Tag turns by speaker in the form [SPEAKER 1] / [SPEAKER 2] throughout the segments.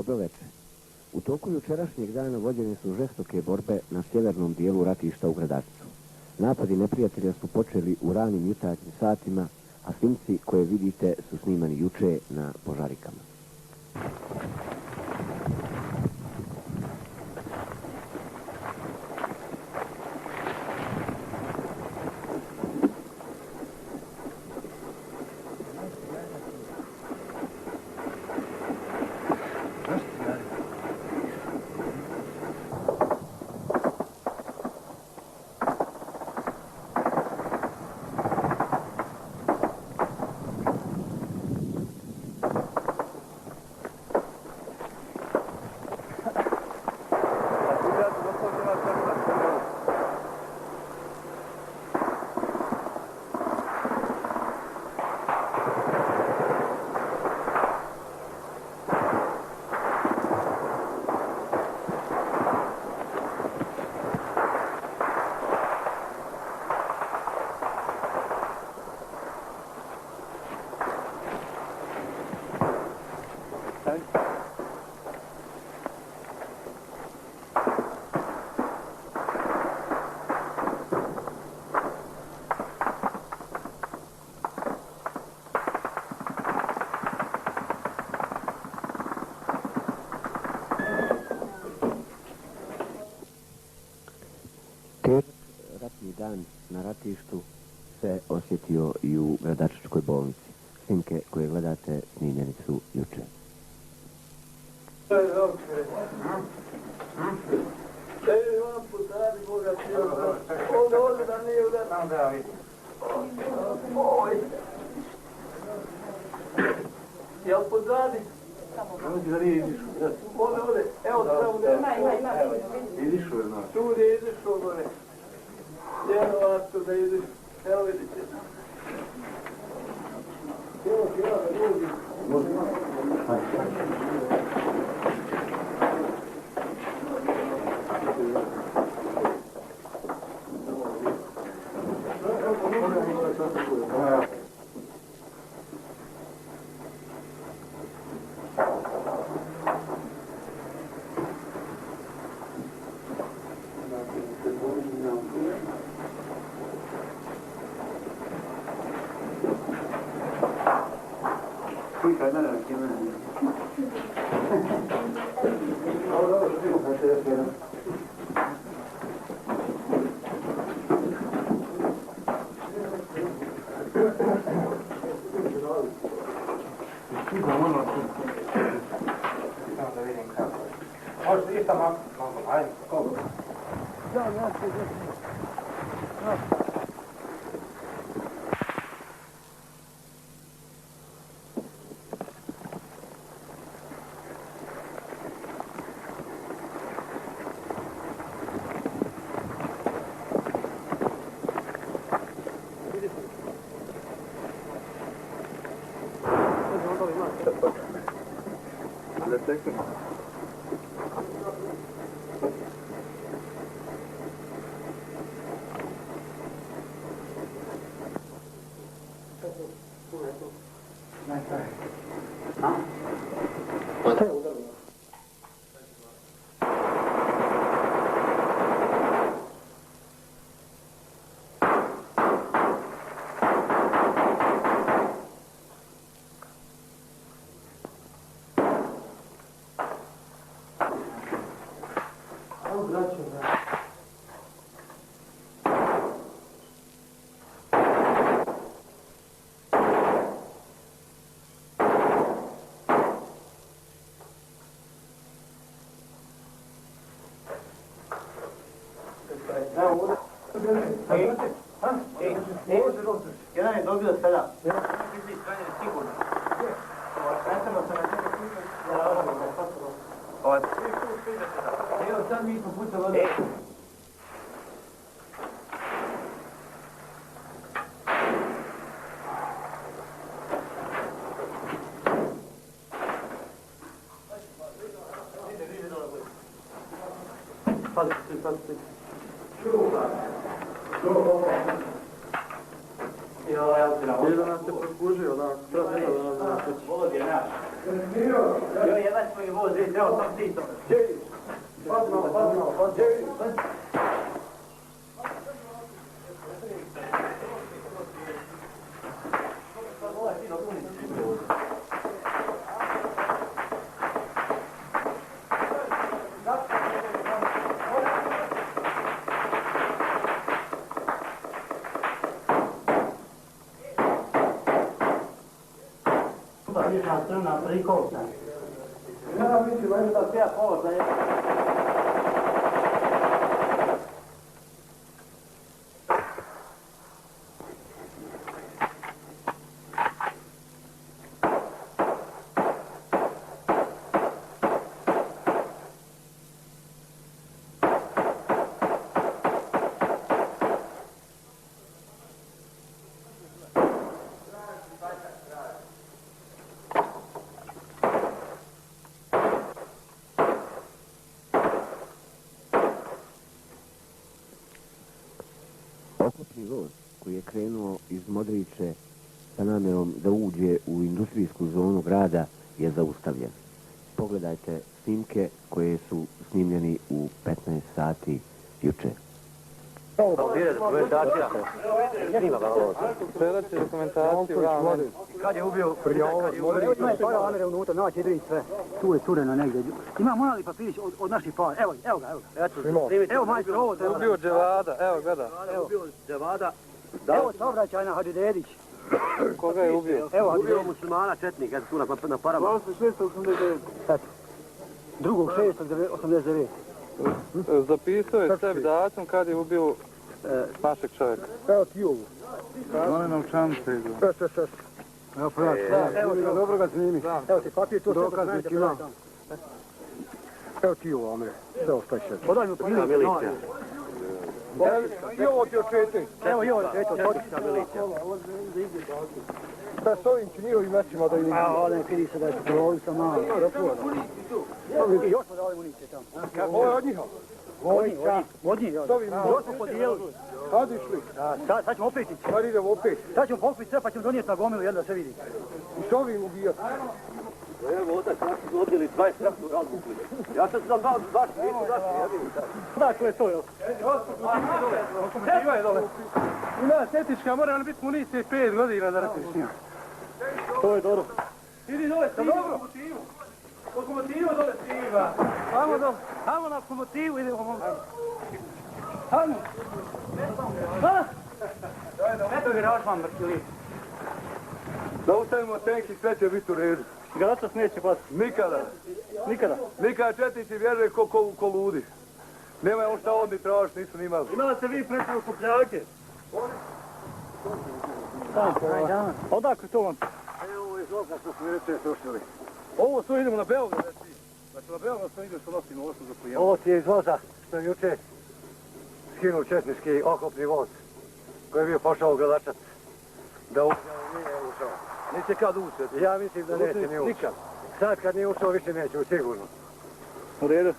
[SPEAKER 1] Dobroveče. U toku jučerašnjeg dana vođene su žestoke borbe na sjevernom dijelu ratišta u Gradačcu. Napadi neprijatelja su počeli u ranim jutarnjim satima, a snimci koje vidite su snimani juče na požarikama. Ratni dan na ratištu se osjetio i u Gradačačkoj bolnici. Snimke koje gledate snimljeni su juče.
[SPEAKER 2] Jel pozadi? Ode, evo tamo ga. Idišu je naš. Čudi, idišu gore. Jedno vas tu da idiš. Evo vidite. Evo ga ljudi.
[SPEAKER 3] Jedan je dobio sada. Evo sad mi smo puta voda. Pazite.
[SPEAKER 2] Ili da nas se prokužio, da, treba da nas kući.
[SPEAKER 3] Volod je naš. Jo, jedan smo i voz, vidite, evo sam ti to.
[SPEAKER 4] Ništa strana, prikovca.
[SPEAKER 3] Ja mislim, meni da sve povoza je.
[SPEAKER 1] Oklopni voz koji je krenuo iz Modriče sa namjerom da uđe u industrijsku zonu grada je zaustavljen. Pogledajte snimke koje su snimljeni u 15 sati juče.
[SPEAKER 2] Predaće dokumentaciju, ramen.
[SPEAKER 3] Kad je ubio?
[SPEAKER 4] Ima je para Amire unutra, naći jedini sve. Tu je cureno negdje. Ima morali papirić od naših para. Evo ga. Evo majstor, ovo treba.
[SPEAKER 2] Ubio Dževada, evo gleda.
[SPEAKER 3] Ubio Dževada.
[SPEAKER 4] Evo saobraćajna Hadidedić.
[SPEAKER 2] Koga je ubio?
[SPEAKER 4] Evo
[SPEAKER 3] Ubio muslimana četnik, eto tu na parama.
[SPEAKER 2] 2689.
[SPEAKER 4] Eto. 2.6.89.
[SPEAKER 2] Zapisao je sebi datum kad je ubio našeg čovjeka.
[SPEAKER 4] Evo ti ovu.
[SPEAKER 2] Mali novčanice idu.
[SPEAKER 4] Evo prijatelj. Evo ti dobro ga snimi. Evo ti papir, to sve dokumente. Evo ti ovo, Amire. Sve ostaje še. Podaj mi milicija.
[SPEAKER 2] I ovo ti očete.
[SPEAKER 4] Evo i ovo očete, odlična milicija.
[SPEAKER 2] Da s ovim njihovim mečima da im...
[SPEAKER 4] A ovdje vidi se da je broju sa malo. I još smo dali municije tamo.
[SPEAKER 2] Ovo je od njiha.
[SPEAKER 4] Od njih, još smo podijelili.
[SPEAKER 2] Kad išli?
[SPEAKER 4] Sad ćemo opet ići.
[SPEAKER 2] Kad idemo opet?
[SPEAKER 4] Sad ćemo pokriti sve pa ćemo donijeti na gomilu, jel da se vidi.
[SPEAKER 2] I s ovim ubijati?
[SPEAKER 3] Evo ovdje su odjeli 20 traktora razvukli. Ja sam sam dao baš nisu zašli.
[SPEAKER 4] Dakle, to je.
[SPEAKER 2] Lokomotiva je dole. Ima setička, mora biti municije 5 godina da ratiš s njima.
[SPEAKER 4] To je dobro.
[SPEAKER 2] Idi dole, stivi lokomotivu. Lokomotivu dole stiva.
[SPEAKER 4] Hajmo na lokomotivu, idemo momci.
[SPEAKER 2] Hajmo.
[SPEAKER 4] Eto garaž vam mrtvili.
[SPEAKER 2] Da ustavimo tenk i sve će biti u redu.
[SPEAKER 4] Garačas neće pasti.
[SPEAKER 2] Nikada.
[SPEAKER 4] Nikada.
[SPEAKER 2] Nikada četnici vjeruju ko ludi. Nema on šta odni tražiš, nisu ni imali.
[SPEAKER 4] Imali ste vi prečivu kupljake? Odakle to vam?
[SPEAKER 2] Evo ovo je zloga što smo reče slušali. Ovo su idemo na Beograd, reci. Znači na Beograd smo idemo što nosimo ovo što za prijemu.
[SPEAKER 5] Ovo ti je izvoza što je juče skinuo četnički oklopni voz koji je bio pošao u Gradačac. Da ušao, nije ušao.
[SPEAKER 2] Neće kad ući.
[SPEAKER 5] Ja mislim da neće ni ući.
[SPEAKER 2] Nikad.
[SPEAKER 5] Sad kad nije ušao više neće ući, sigurno.
[SPEAKER 4] U redu.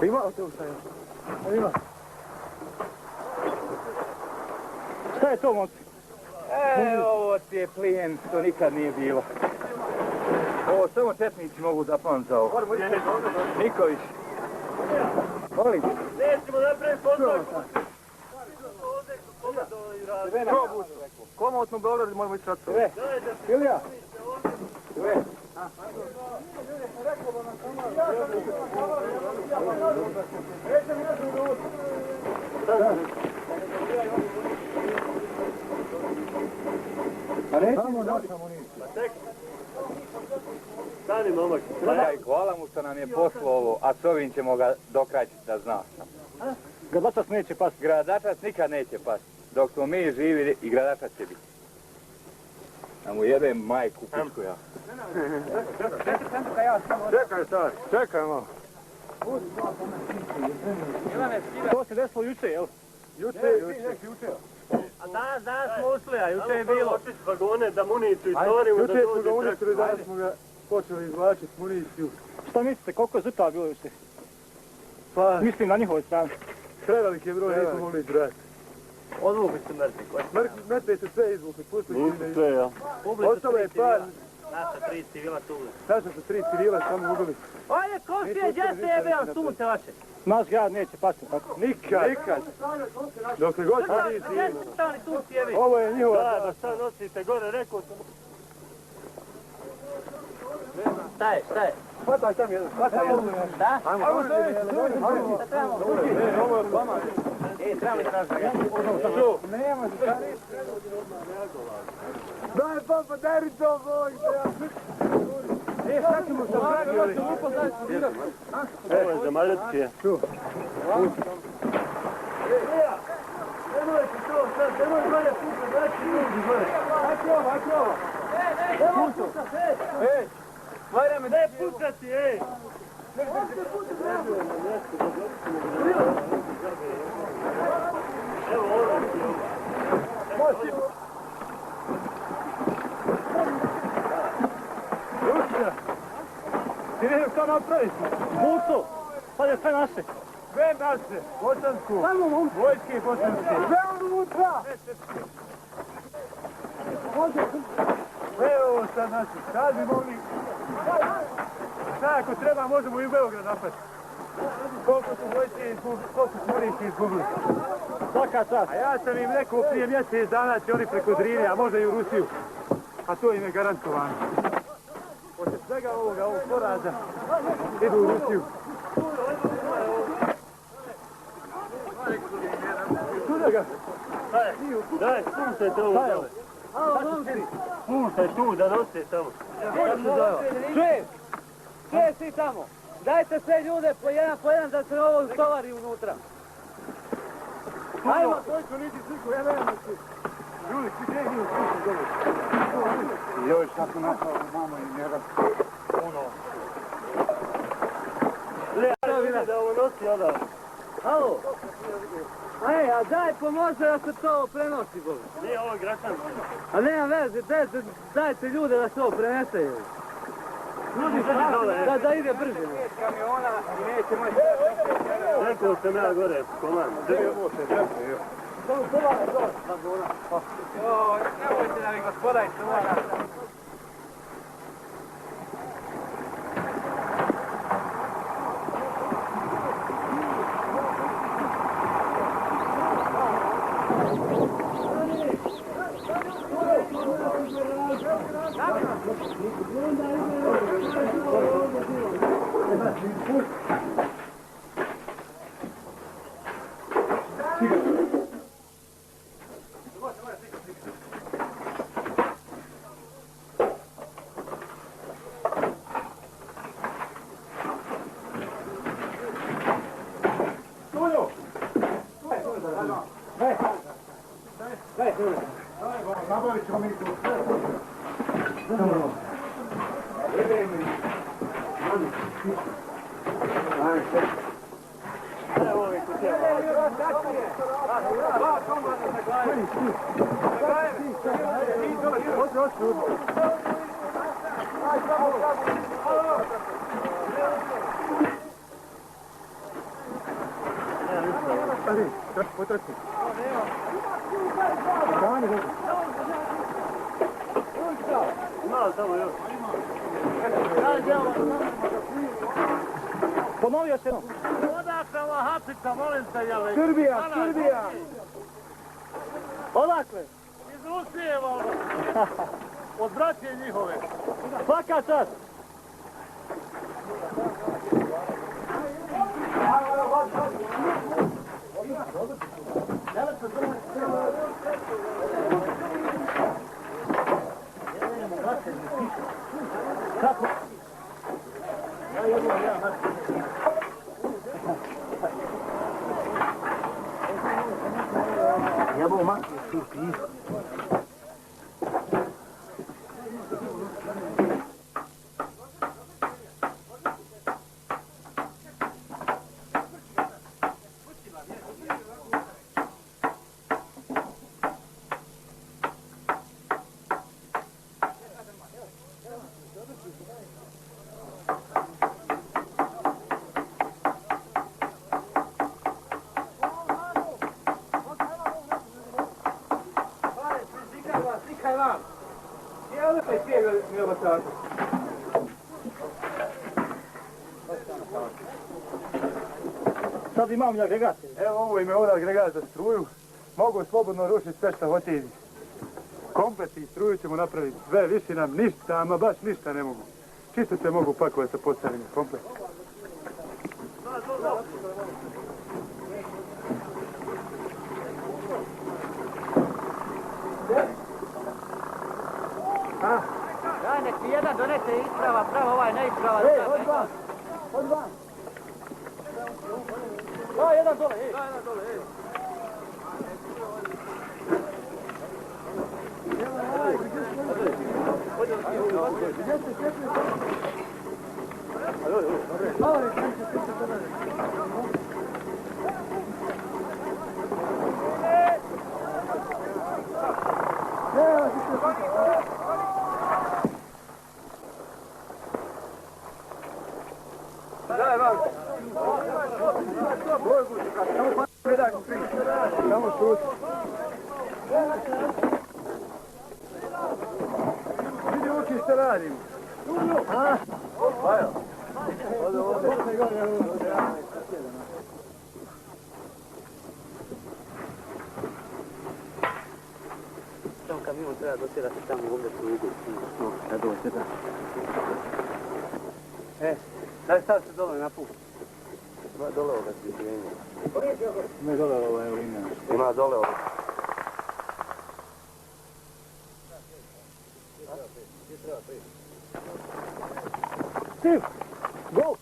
[SPEAKER 2] Ima autobusa još? Ima.
[SPEAKER 4] Šta je to, momci? Ovo ti je plijen što nikad nije bilo.
[SPEAKER 2] Ovo samo četnici mogu da pamca ovo. Niković.
[SPEAKER 4] Molim.
[SPEAKER 3] Nećemo napraviti kontrol.
[SPEAKER 2] Komotno Beograd moramo ići sad.
[SPEAKER 4] Ilija.
[SPEAKER 2] A nećemo naša municija.
[SPEAKER 3] Stani
[SPEAKER 2] momak.
[SPEAKER 5] Hvala mu što nam je poslao ovo, a s ovim ćemo ga dokrajčiti da zna.
[SPEAKER 4] Gradačac neće pasti.
[SPEAKER 5] Gradačac nikad neće pasti. Dok smo mi živi i gradačac će biti. Da mu jebem majku pičku ja.
[SPEAKER 2] Čekaj, stari, čekaj malo.
[SPEAKER 4] To se desilo juče, jel?
[SPEAKER 2] Juče.
[SPEAKER 3] A danas smo ušli, a juče je bilo.
[SPEAKER 2] Otići vagone da municiju istorimo da dođe.
[SPEAKER 6] Juče smo ga unesli, danas smo ga počeli izvlačiti municiju.
[SPEAKER 4] Šta mislite, koliko je žrtava bilo juče?
[SPEAKER 6] Pa,
[SPEAKER 4] Mislim na njihovoj strani.
[SPEAKER 6] prevelike broj nismo mogli izbrati.
[SPEAKER 3] Odvukli su mrtvi.
[SPEAKER 6] Mrtve su sve izvukli, pustili
[SPEAKER 2] Nisu
[SPEAKER 6] su
[SPEAKER 2] sve, ja.
[SPEAKER 6] Ostalo je par,
[SPEAKER 3] Naša 3 civila tu.
[SPEAKER 6] naša su 3 civila samo ubili.
[SPEAKER 3] Ajde, Kostije, gdje ste jebeo sunce vaše?
[SPEAKER 4] Naš grad neće pasti, tako?
[SPEAKER 6] Nikad. Dokle god smo mi
[SPEAKER 3] Gdje
[SPEAKER 6] živimo.
[SPEAKER 3] ste stali sunce jebeo?
[SPEAKER 6] Ovo je njihova
[SPEAKER 2] Da šta nosite gore, rekao sam.
[SPEAKER 3] Šta je?
[SPEAKER 6] Hvataj tam jedan, hvataj jedan.
[SPEAKER 3] Da?
[SPEAKER 6] Ajmo,
[SPEAKER 3] Šta trebamo?
[SPEAKER 6] ovo je pama.
[SPEAKER 3] Trebamo istražiti.
[SPEAKER 6] Daj papa, daj to, boj. Šta ćemo se pravili?
[SPEAKER 2] Ovo je za Maljotske. Nemojte to sad, nemoj gore puta, daći ljudi gore. Hajde ovo. Nemoj pucati, ej. Ne pucati, ej. Evo ovo.
[SPEAKER 6] Ti vidim što napraviš?
[SPEAKER 4] Buco! Sad je sve naše.
[SPEAKER 6] Sve naše, bosansku. Vojske bosanske. Sve unutra. Sve ovo sad naše. Sad bi mogli... Sad ako treba možemo i u Beograd napasti. Koliko su vojske izgubili, koliko su municije izgubili.
[SPEAKER 4] Svaka čast.
[SPEAKER 6] A ja sam im rekao prije mjesec dana će oni preko Drine, a možda i u Rusiju. A to im je garantovano. Poslije svega ovog poraza idu u Rusiju. Kuda ga?
[SPEAKER 2] Daj, spuštajte ovo dole. Spuštaj tu da nose tamo.
[SPEAKER 3] Sve svi tamo. Dajte sve ljude po jedan da se ovo ustovari unutra.
[SPEAKER 6] Ajmo, Stojko, niti sliku, ja nemam sliku. Ljudi, svi gdje idu sliku dole. Joj, šta su našao, mamo i njega.
[SPEAKER 2] Da ovo nosi onda.
[SPEAKER 3] Alo? Ej, a daj pomozi da se to prenosi, Bože.
[SPEAKER 2] Nije ovo građanski.
[SPEAKER 3] A nema veze, dajte ljude da se ovo preneseju.
[SPEAKER 2] Ljudi sredi dole.
[SPEAKER 3] Da ide brže.
[SPEAKER 6] Kamiona i neće moći.
[SPEAKER 2] Rekao sam ja gore, komand.
[SPEAKER 6] Nemojte da mi gospodaj čuvara. Nabavit ćemo mi tu. Potrci.
[SPEAKER 2] Malo tamo još.
[SPEAKER 4] Ponovi još jednom.
[SPEAKER 2] Odakle ova hapica, molim te, jel?
[SPEAKER 6] Srbija, Srbija!
[SPEAKER 4] Odakle?
[SPEAKER 2] Iz Rusije, valjda. Od braće njihove.
[SPEAKER 4] Svaka čast. Jebo maki, šupi. Sad imam i agregat.
[SPEAKER 6] Evo ovo im je ovdje agregat za struju. Mogu slobodno rušiti sve što hoće. Komplet i struju ćemo napraviti. Sve, više nam ništa, ama baš ništa ne mogu. Čisto se mogu pakovati sa postavljanjem, komplet.
[SPEAKER 4] Daj, nek mi jedan donese isprava, prava ovaj neisprava. Od van. Daj, jedan dole,
[SPEAKER 6] Samo šut. Vidi uči što radimo.
[SPEAKER 4] Tom kamion treba dotjerati tamo ovdje prugu. Da dođe, da. Daj stav se dole na put.
[SPEAKER 3] Ima dole ovoga sviđenja.
[SPEAKER 6] Ne dole ovo je linija.
[SPEAKER 3] Ima dole ovoga.
[SPEAKER 6] Steve, go!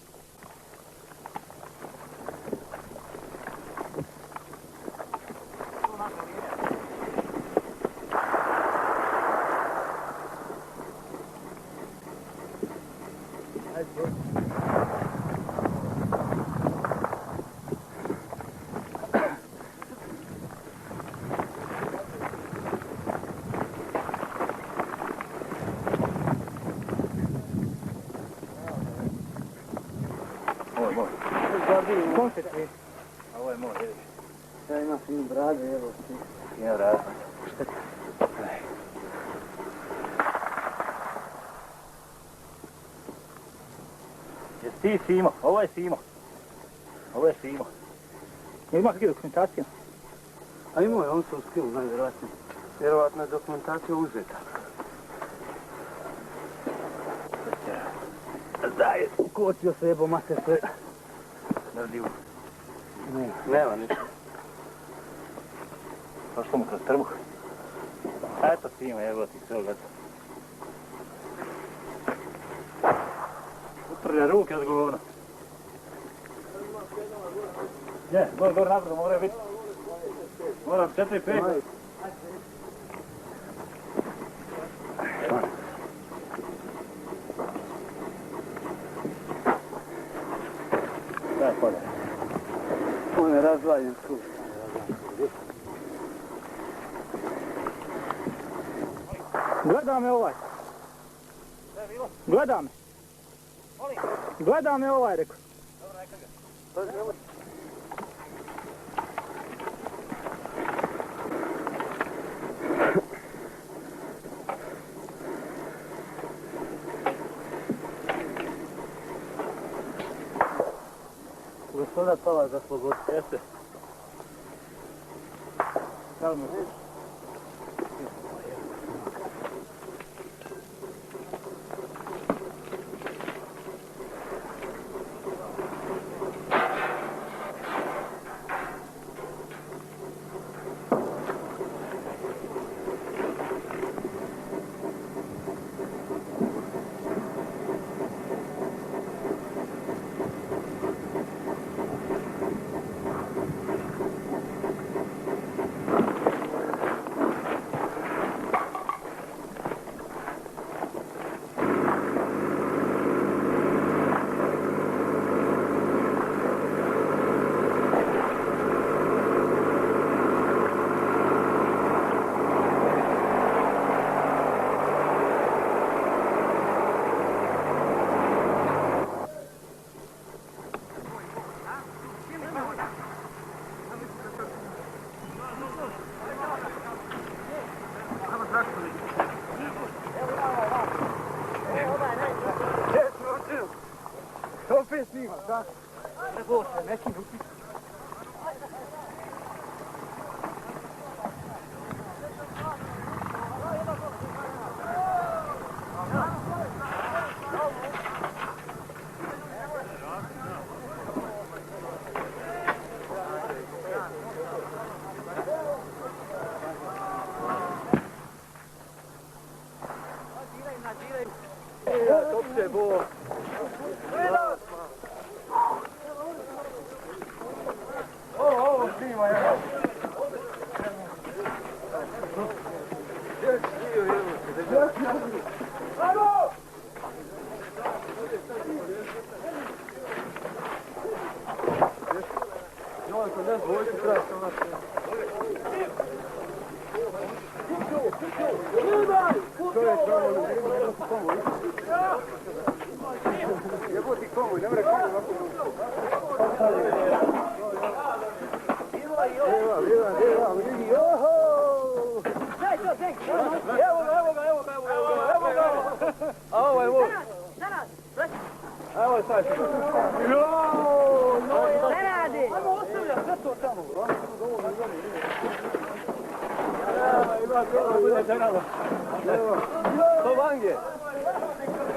[SPEAKER 5] Ovo je moj, vidiš.
[SPEAKER 4] Ja imam finu bradu, evo ti.
[SPEAKER 5] Nije brada. Jesi ti Simo? Ovo je Simo. Ovo je Simo.
[SPEAKER 4] Jel ima kakve dokumentacije? A imao je, on se uskrio, najvjerojatnije.
[SPEAKER 3] Vjerovatno je dokumentacija uzeta.
[SPEAKER 4] Daj, kocio se jebo mase sve.
[SPEAKER 5] Nardivu.
[SPEAKER 3] Nema ništa.
[SPEAKER 5] Prošlo mu kroz trbuh. Eto Simo, evo ti sve gotovo. Utrlja ruke od govna. Je, gore nabrzo moraju biti. Moram 4-5. Daj, podaj.
[SPEAKER 4] On je razvaljen skroz. Gleda me ovaj. Gleda me. Gleda me ovaj, rekao. Gospoda pala za slobodu.
[SPEAKER 5] Jeste.
[SPEAKER 4] Samo snima, da? Ne boj se, neki nuti.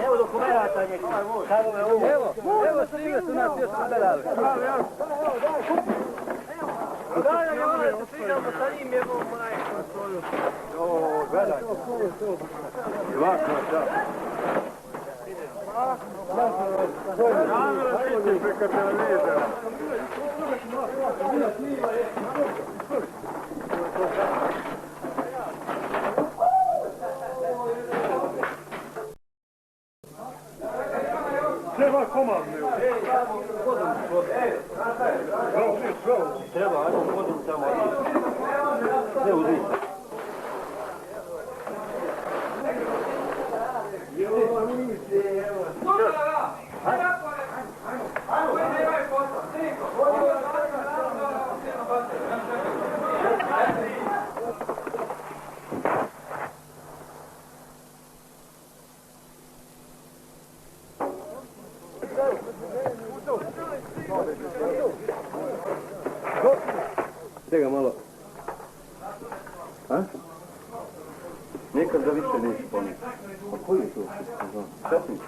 [SPEAKER 3] Evo dokumenata njega. Evo snime su nas još gledali. Daj, ja se svidamo sa njim, evo majko svoju.
[SPEAKER 6] O, gledaj. Lako, da. Ajmo preko televizora. Treba komandne.
[SPEAKER 3] Treba, ajmo vodim tamo. Ne uzmi. Čega malo. A? Nekad da više neću ponijeti. A koji je to? Četnik.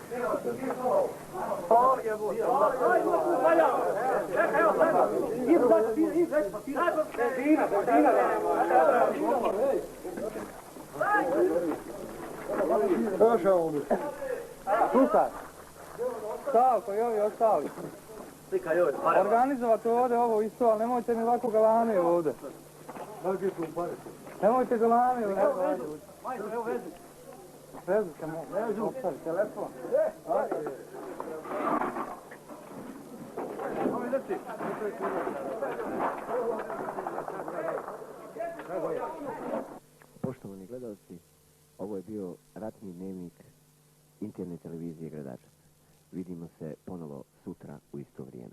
[SPEAKER 6] Slušaj. Stavko i ovi ostali. Organizovati ovdje ovo isto, ali nemojte mi ovako galame ovdje. Nemojte galame ovdje. Majko, evo vezi. Vezu se mogu. Vezu. Ostavi telefon.
[SPEAKER 1] Poštovani gledalci, ovo je bio ratni dnevnik interne televizije Gradačac. Vidimo se ponovo sutra u isto vrijeme.